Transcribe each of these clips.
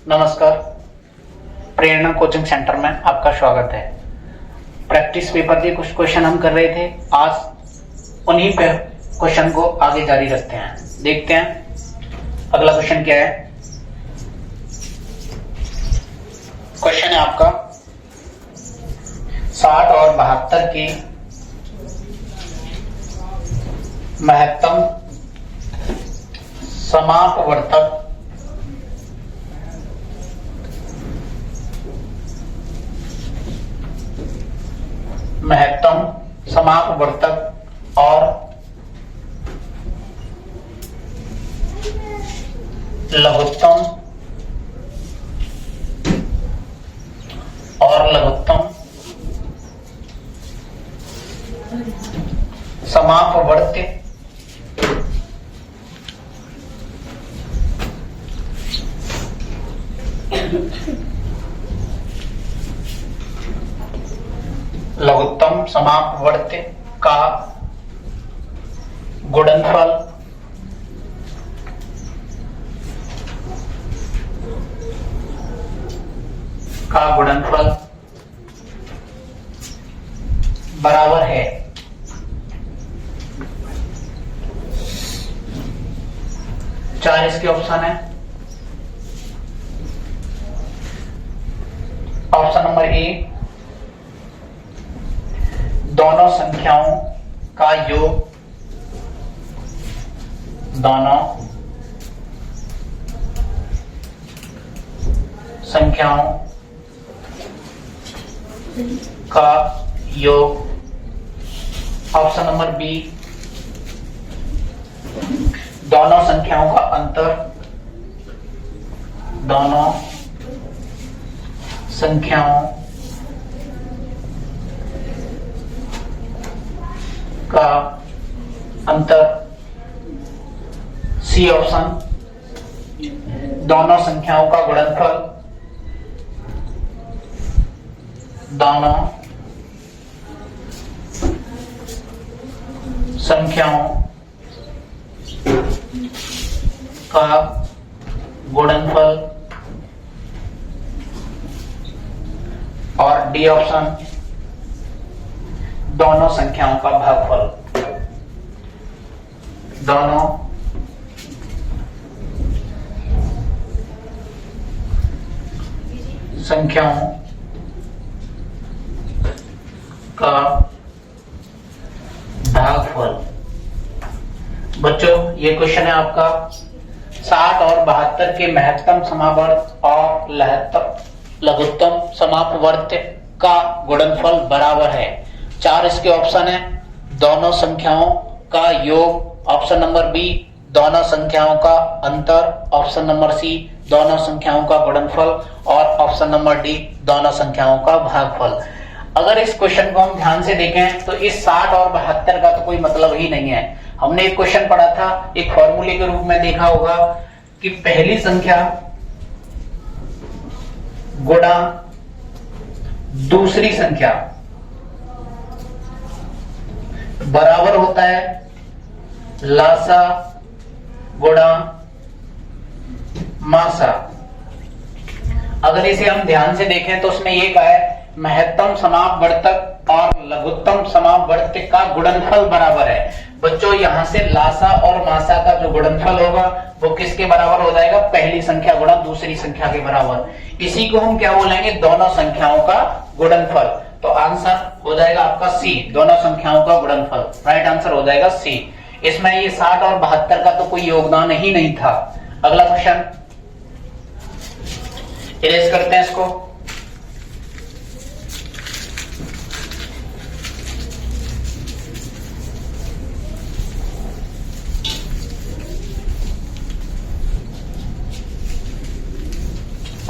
नमस्कार। प्रेरणा coaching centre में आपका स्वागत है। प्रैक्टिस पेपर के कुछ क्वेश्चन हम कर रहे थे, आज उन्हीं पे क्वेश्चन को आगे जारी रखते हैं। देखते हैं अगला क्वेश्चन क्या है। क्वेश्चन है आपका 60 और 72 के महत्तम समापवर्तक और लघुत्तम समापवर्त्य का गुणनफल बराबर है 4 इसके ऑप्शन है। ऑप्शन नंबर ए, दोनों संख्याओं का योग ऑप्शन नंबर बी, दोनों संख्याओं का अंतर सी ऑप्शन, दोनों संख्याओं का गुणनफल और डी ऑप्शन, दोनों संख्याओं का भागफल। दोनों संख्याओं का भागफल। बच्चों, ये क्वेश्चन है आपका 60 और 72 के महत्तम समापवर्त और लघुत्तम समापवर्त्य का गुणनफल बराबर है। 4 इसके ऑप्शन है। दोनों संख्याओं का योग, ऑप्शन नंबर बी, दोनों संख्याओं का अंतर, ऑप्शन नंबर सी, दोनों संख्याओं का गुणनफल और ऑप्शन नंबर डी, दोनों संख्याओं का भागफल। अगर इस क्वेश्चन को हम ध्यान से देखें तो इस 60 और 72 का तो कोई मतलब ही नहीं है। हमने एक क्वेश्चन पढ़ा था, एक फॉर्मूले के रूप में देखा होगा कि पहली संख्या गुणा दूसरी संख्या बराबर होता है लासा गुणा मासा। अगर इसे हम ध्यान से देखें तो उसने ये कहा है महत्तम समापवर्तक और लघुत्तम समापवर्त्य का गुणनफल बराबर है। बच्चों, यहां से लासा और मासा का जो गुणनफल होगा वो किसके बराबर हो जाएगा? पहली संख्या गुणा दूसरी संख्या के बराबर। इसी को हम क्या बोलेंगे? दोनों संख्याओं का गुणनफल। तो आंसर हो जाएगा आपका सी, दोनों संख्याओं का गुणनफल। राइट आंसर हो जाएगा सी। इसमें ये 60 और 72 का तो कोई योगदान ही नहीं था। अगला क्वेश्चन इरेज करते हैं इसको।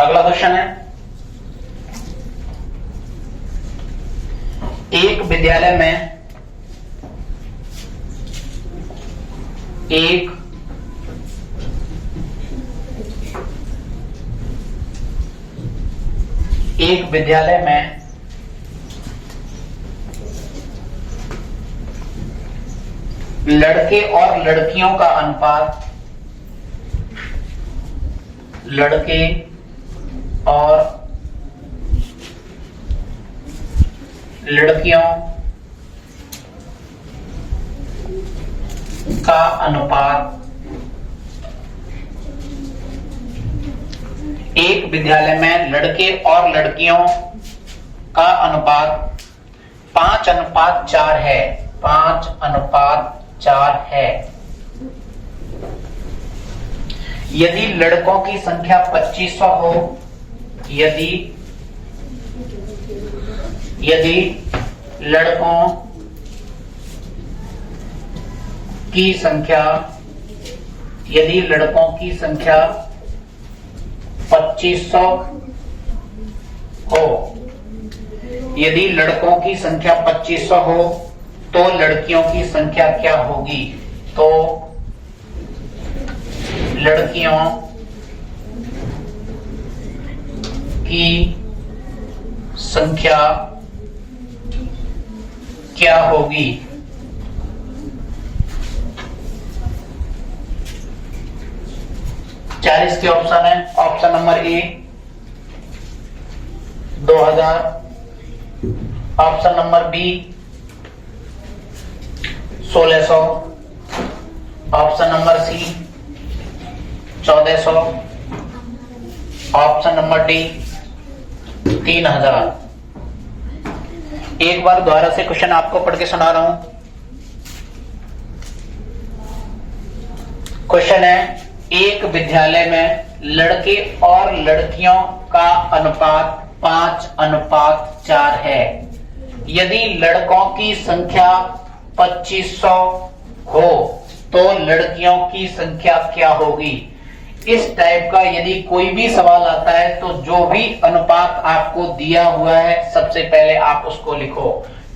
अगला क्वेश्चन है, एक विद्यालय में एक विद्यालय में लड़के और लड़कियों का अनुपात और लड़कियों का अनुपात एक विद्यालय में लड़के और लड़कियों का अनुपात 5:4 है। 5:4 है। यदि लड़कों की संख्या 2500 हो, यदि लड़कों की संख्या 2500 हो, यदि लड़कों की संख्या 2500 हो तो लड़कियों की संख्या क्या होगी? तो लड़कियों की संख्या क्या होगी? 40 के ऑप्शन है। Option number A 2000, option number B 1600, option number C 1400, option number D 3000। एक बार दोबारा से क्वेश्चन आपको पढ़ के सुना रहा हूं। क्वेश्चन है, एक विद्यालय में लड़के और लड़कियों का अनुपात 5:4 है। यदि लड़कों की संख्या 2500 हो तो लड़कियों की संख्या क्या होगी? इस टाइप का यदि कोई भी सवाल आता है तो जो भी अनुपात आपको दिया हुआ है सबसे पहले आप उसको लिखो।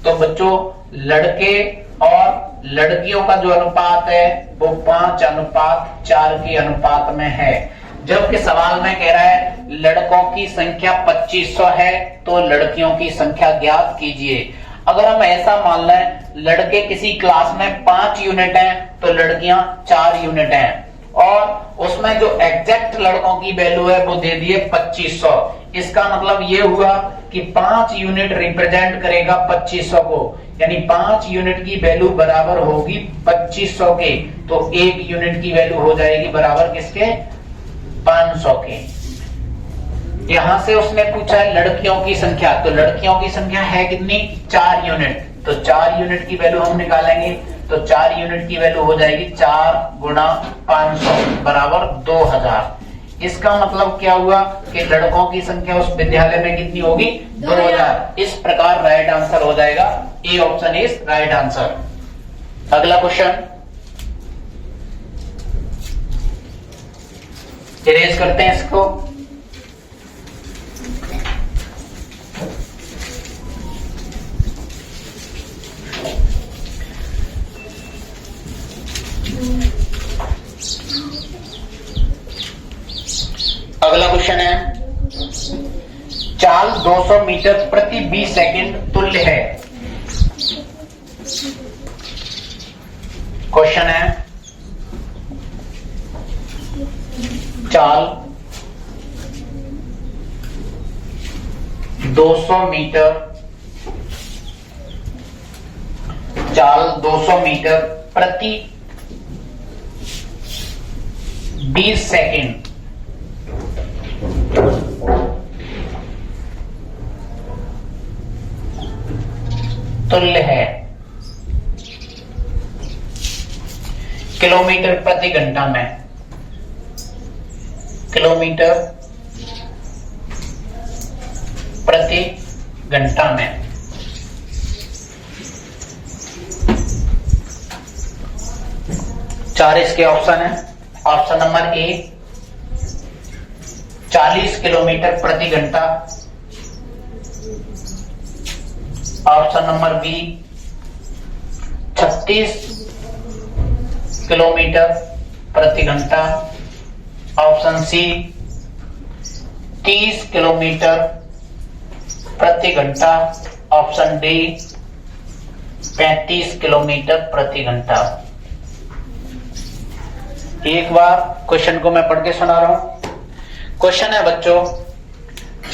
तो बच्चों, लड़के और लड़कियों का जो अनुपात है वो 5:4 के अनुपात में है। जबकि सवाल में कह रहा है लड़कों की संख्या 2500 है तो लड़कियों की संख्या ज्ञात कीजिए। अगर हम ऐसा मान लें लड़के किसी क्लास में 5 यूनिट हैं तो लड़कियां 4 यूनिट हैं, और उसमें जो एग्जैक्ट लड़कों की वैल्यू है वो दे दिए 2500। इसका मतलब ये हुआ कि 5 यूनिट रिप्रेजेंट करेगा 2500 को, यानी 5 यूनिट की वैल्यू बराबर होगी 2500 के। तो 1 यूनिट की वैल्यू हो जाएगी बराबर किसके? 500 के। यहां से उसने पूछा है लड़कियों की संख्या, तो लड़कियों की संख्या है कितनी? 4 यूनिट। तो 4 यूनिट की वैल्यू हम निकालेंगे, तो 4 यूनिट की वैल्यू हो जाएगी 4 गुणा 500 बराबर 2000। इसका मतलब क्या हुआ कि लड़कों की संख्या उस विद्यालय में कितनी होगी? 2000। इस प्रकार राइट आंसर हो जाएगा A option is right answer. अगला क्वेश्चन इरेज करते हैं इसको। अगला क्वेश्चन है, चाल 200 मीटर प्रति 20 सेकंड तुल्य है। क्वेश्चन है, चाल 200 मीटर प्रति 20 सेकंड तुल्य है किलोमीटर प्रति घंटा में। किलोमीटर प्रति घंटा में। चार इसके ऑप्शन है। ऑप्शन नंबर ए 40 किलोमीटर प्रति घंटा, ऑप्शन नंबर बी 36 किलोमीटर प्रति घंटा, ऑप्शन सी 30 किलोमीटर प्रति घंटा, ऑप्शन डी 35 किलोमीटर प्रति घंटा। एक बार क्वेश्चन को मैं पढ़ के सुना रहा हूं। क्वेश्चन है बच्चों,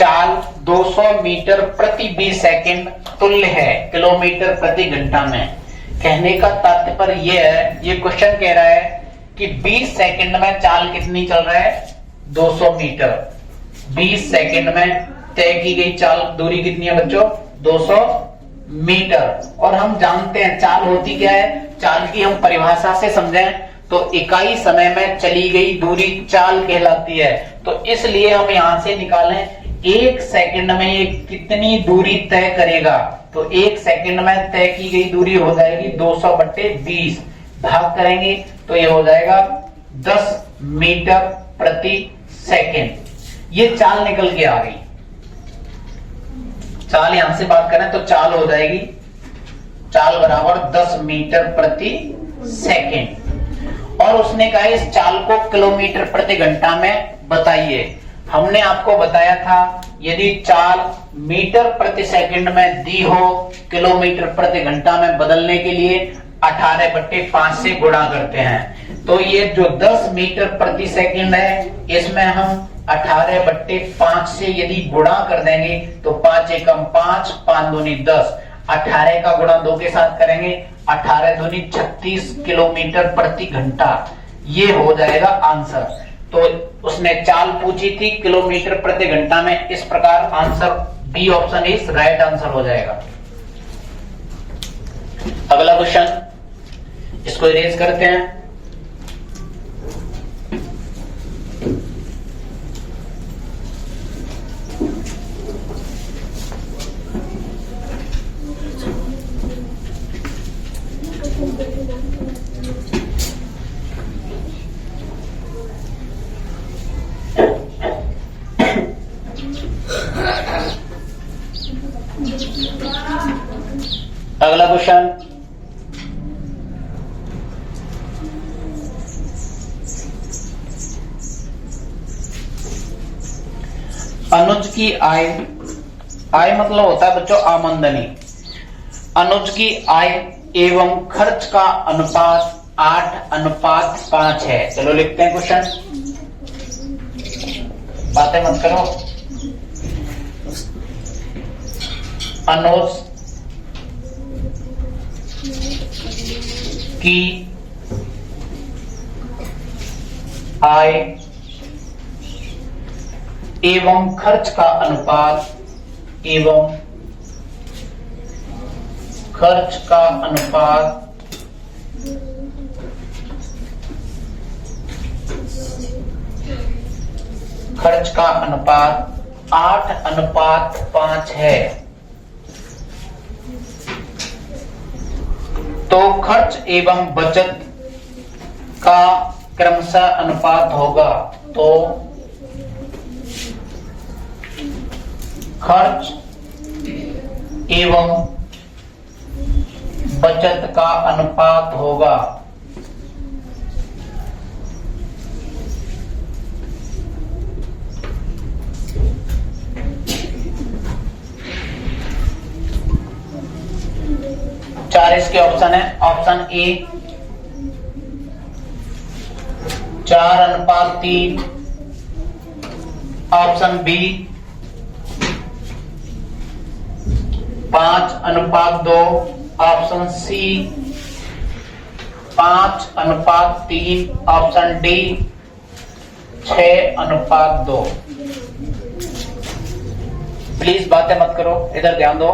चाल 200 मीटर प्रति 20 सेकंड तुल्य है किलोमीटर प्रति घंटा में। कहने का तात्पर्य यह है, ये क्वेश्चन कह रहा है कि 20 सेकंड में चाल कितनी चल रहा है, 200 मीटर। 20 सेकंड में तय की गई चाल दूरी कितनी है बच्चों, 200 मीटर। और हम जानते हैं चाल होती क्या है, चाल की हम परिभाषा से समझें तो इकाई समय में चली गई दूरी चाल कहलाती है। तो इसलिए हम यहां से निकालें 1 सेकंड में ये कितनी दूरी तय करेगा, तो 1 सेकंड में तय की गई दूरी हो जाएगी 200/20, भाग करेंगे तो ये हो जाएगा 10 मीटर प्रति सेकंड। ये चाल निकल के आ गई। चाल यहां से बात करें तो चाल हो जाएगी, चाल बराबर 10 मीटर प्रति सेकंड। और उसने कहा इस चाल को किलोमीटर प्रति घंटा में बताइए। हमने आपको बताया था यदि चाल मीटर प्रति सेकंड में दी हो, किलोमीटर प्रति घंटा में बदलने के लिए 18/5 से गुणा करते हैं। तो ये जो 10 मीटर प्रति सेकंड है, इसमें हम 18/5 से यदि गुणा कर देंगे तो 5 एकम 5, 5 दूनी 10, 18 का गुणा 2 के साथ करेंगे, 18 दूनी 36 किलोमीटर प्रति घंटा। ये हो जाएगा आंसर। तो उसने चाल पूछी थी किलोमीटर प्रति घंटा में, इस प्रकार answer B option is right answer हो जाएगा। अगला क्वेश्चन, इसको इरेज करते हैं। अगला क्वेश्चन, अनुज की आय, आय मतलब होता है बच्चों आमदनी। अनुज की आय एवं खर्च का अनुपात 8:5 है। चलो लिखते हैं क्वेश्चन, बातें मत करो। अनुज की आय एवं खर्च का अनुपात, एवं खर्च का अनुपात खर्च का अनुपात 8:5 है। तो खर्च एवं बचत का क्रमशः अनुपात होगा। तो खर्च एवं बचत का अनुपात होगा 4 इसके ऑप्शन है। Option A 4:3, option B 5:2, option C 5:3, option D 6:2। Please बातें मत करो, इधर ध्यान दो।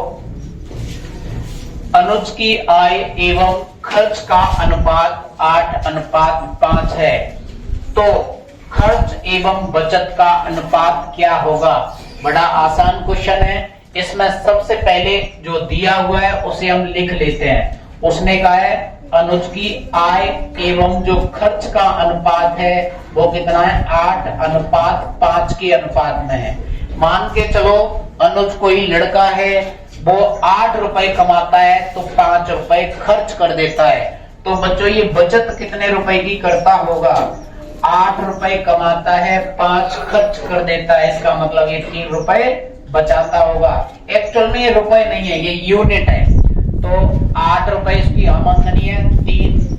अनुज की आय एवं खर्च का अनुपात 8:5 है। तो खर्च एवं बचत का अनुपात क्या होगा? बड़ा आसान क्वेश्चन है। इसमें सबसे पहले जो दिया हुआ है उसे हम लिख लेते हैं। उसने कहा है अनुज की आय एवं जो खर्च का अनुपात है वो कितना है? 8:5 के अनुपात में है। मान के चलो अनुज कोई लड़का है, वो 8 रुपए कमाता है तो 5 रुपए खर्च कर देता है। तो बच्चों ये बचत कितने रुपए की करता होगा? 8 रुपए कमाता है, 5 खर्च कर देता है, इसका मतलब ये 3 रुपए बचाता होगा। एक्चुअल में ये रुपए नहीं है, ये यूनिट है। तो 8 रुपए इसकी आमदनी है,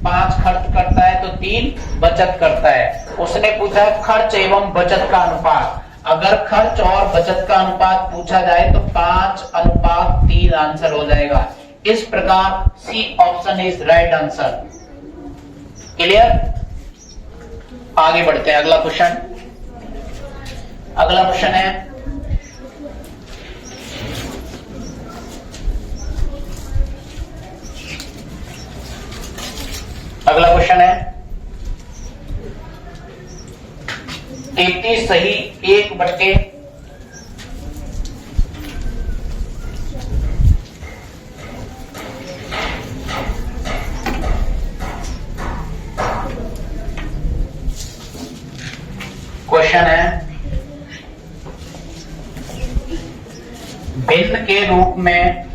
5 खर्च करता है तो 3 बचत करता है। उसने पूछा खर्च एवं बचत का अनुपात। अगर खर्च और बचत का अनुपात पूछा जाए तो 5:3 आंसर हो जाएगा। इस प्रकार C option is right answer. Clear? आगे बढ़ते हैं। अगला क्वेश्चन है अगला क्वेश्चन है 33 सही 1/। क्वेश्चन है भिन्न के रूप में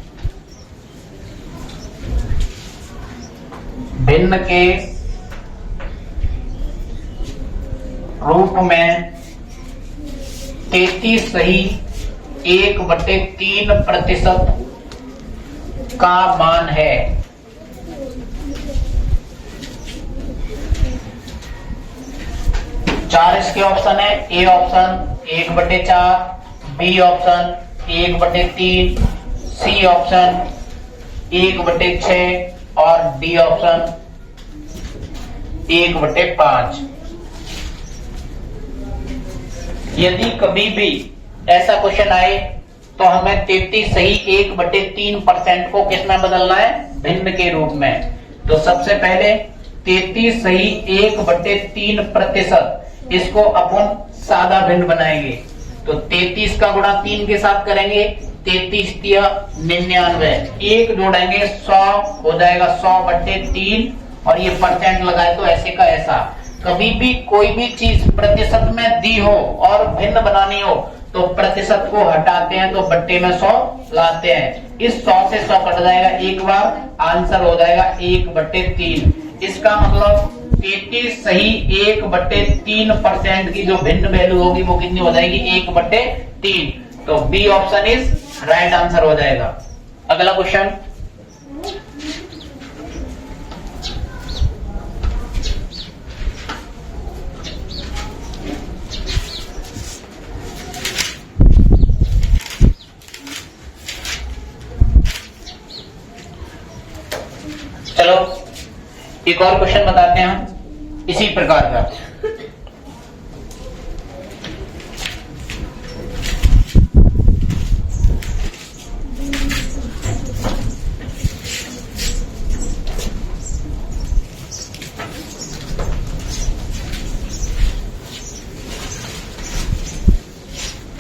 33 सही 1/3% का मान है। चार इसके ऑप्शन है। A option 1/4, B option 1/3, C option 1/6 और डी ऑप्शन 1/5। यदि कभी भी ऐसा क्वेश्चन आए तो हमें 33 सही 1/3% को किस में बदलना है? भिन्न के रूप में। तो सबसे पहले 33 सही 1/3%, इसको अपन सादा भिन्न बनाएंगे। तो 33 का गुणा 3 के साथ करेंगे, 33 तिया 99, एक जोड़ेंगे 100 हो जाएगा 100/3 और ये परसेंट लगाए तो ऐसे का ऐसा। कभी भी कोई भी चीज प्रतिशत में दी हो और भिन्न बनानी हो तो प्रतिशत को हटाते हैं तो बट्टे में 100 लाते हैं। इस 100 से 100 कट जाएगा एक बार, आंसर हो जाएगा 1/3। इसका मतलब 33 सही 1/3% की जो भिन्न वैल्यू होगी वो कितनी हो जाएगी? 1/3। तो B option is right answer हो जाएगा। अगला क्वेश्चन चलो एक और क्वेश्चन बताते हैं हम इसी प्रकार का।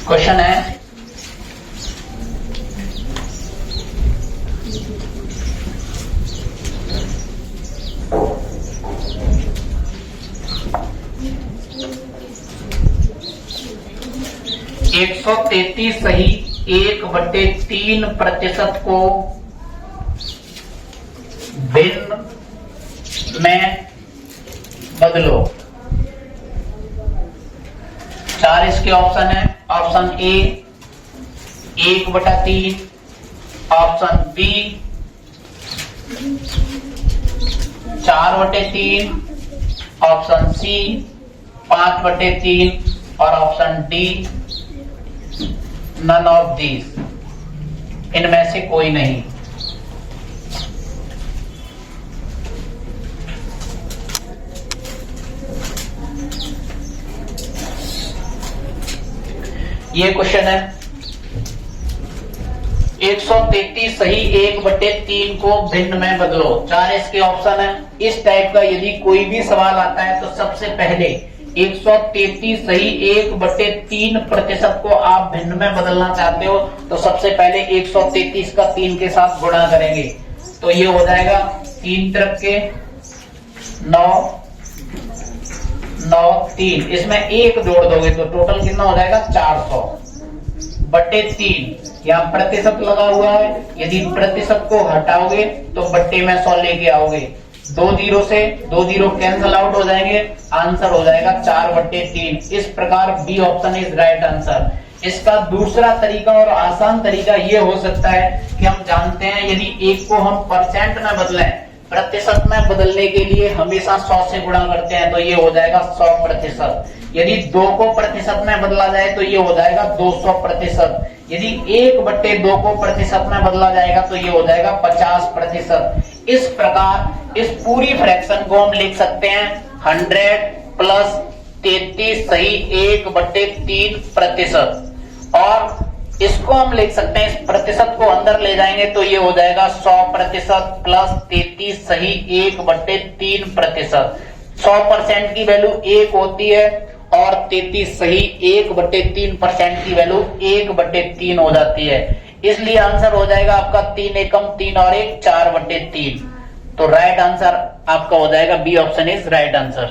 क्वेश्चन है 133 सही 1/3% को भिन्न में बदलो। चार इसके ऑप्शन है। Option A 1/3, option B 4/3, option C 5/3 और option D none of these, इनमें से कोई नहीं। ये क्वेश्चन है 133 सही 1/3 को भिन्न में बदलो। चार इसके ऑप्शन है। इस टाइप का यदि कोई भी सवाल आता है तो सबसे पहले 133 सही 1/3% को आप भिन्न में बदलना चाहते हो तो सबसे पहले 133 का 3 के साथ गुणा करेंगे तो ये हो जाएगा 3 तरफ के 9 9 3, इसमें एक जोड़ दोगे तो टोटल कितना हो जाएगा 400/3। यहाँ प्रतिशत लगा हुआ है, यदि प्रतिशत को हटाओगे तो बट्टे में 100 लेके आओगे। 2 जीरो से 2 जीरो कैंसल आउट हो जाएंगे, आंसर हो जाएगा 4/3। इस प्रकार B option is right answer. इसका दूसरा तरीका और आसान तरीका ये हो सकता है कि हम जानते हैं यदि एक को हम परसेंट में बदलें, प्रतिशत में बदलने के लिए हमेशा 100 से गुणा करते हैं तो ये हो जाएगा 100%। यदि 2 को प्रतिशत में बदला जाए तो ये हो जाएगा 200%। यदि 1/2 को प्रतिशत में बदला जाएगा तो ये हो जाएगा 50%। इस प्रकार इस पूरी फ्रैक्शन को हम लिख सकते हैं 100 प्लस 33 सही 1/3%। और इसको हम लिख सकते हैं, इस प्रतिशत को अंदर ले जाएंगे तो ये हो जाएगा 100% प्लस 33 सही 1/3%। 100% की वैल्यू 1 होती है और 33 सही 1/3% की वैल्यू 1/3 हो जाती है। इसलिए आंसर हो जाएगा आपका 3 एकम 3 और 1 4/3। तो राइट आंसर आपका हो जाएगा B option is right answer.